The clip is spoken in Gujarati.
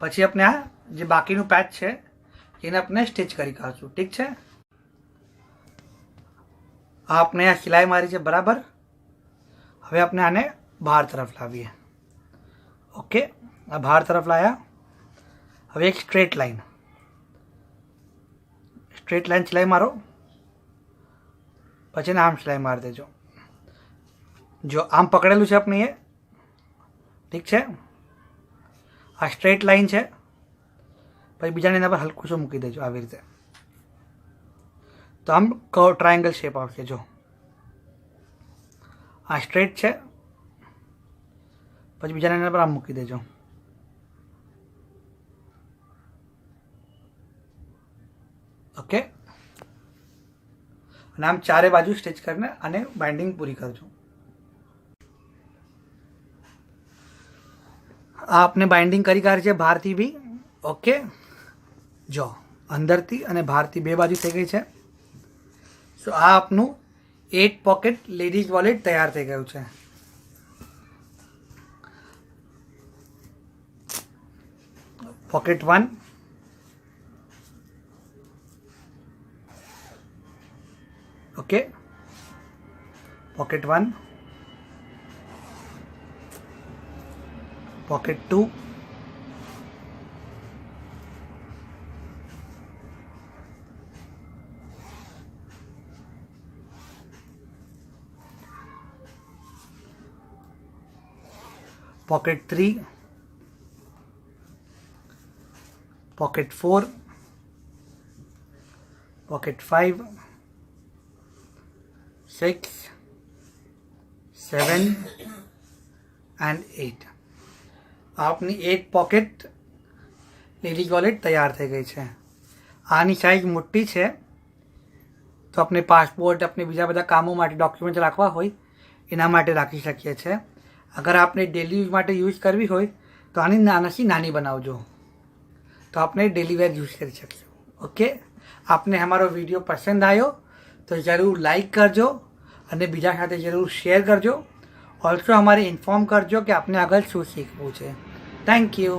પછી આપણે આ જે બાકીનું પેચ છે એને આપણે સ્ટિચ કરી કાઢશું. ઠીક છે, આપણે આ સિલાઈ મારી છે બરાબર. હવે આપણે આને બહાર તરફ લાવીએ. ઓકે, આ બહાર તરફ લાવ્યા. હવે એક સ્ટ્રેટ લાઈન સિલાઈ મારો, પછી આમ સિલાઈ મારી દેજો. જો આમ પકડેલું છે આપણે એ, ઠીક છે. આ સ્ટ્રેટ લાઈન છે, પછી બીજાને એના પર હલકું શું મૂકી દેજો આવી રીતે. તો આમ કર્વ ટ્રાયેંગલ શેપ આવશે. જો આ સ્ટ્રેટ છે, પછી બીજાને એના પર આમ મૂકી દેજો. ઓકે, અને આમ ચારે બાજુ સ્ટિચ કરીને અને બાઇન્ડિંગ પૂરી કરજો. આ આપણે બાઇન્ડિંગ કરી કાઢી છે બહારથી બી. ઓકે, જો અંદરથી અને બહારથી બે બાજુ થઈ ગઈ છે. સો આ આપનું 8 પોકેટ લેડીઝ વોલેટ તૈયાર થઈ ગયું છે. Pocket 1, okay, pocket 1, pocket 2, pocket 3, pocket 4, pocket 5, 6, 7 and 8. આપની 8 પોકેટ લેડીઝ વોલેટ તૈયાર થઈ ગઈ છે. આની સાઇઝ મોટી છે, તો આપણે પાસપોર્ટ, આપણે બીજા બધા કામો માટે ડોક્યુમેન્ટ રાખવા હોય એના માટે રાખી શકીએ છીએ. अगर आपने डेली यूज માટે યુઝ કરવી હોય તો આની નાનાથી નાની બનાવજો, તો આપણે डेली वेयर यूज કરી શકીશું. ઓકે, આપને हमारो वीडियो पसंद आयो तो ज़रूर लाइक करजो અને બીજા સાથે જરૂર શેર કરજો. ઓલ્સો અમારે ઇન્ફોર્મ કરજો કે આપને આગળ શું શીખવું છે. Thank you.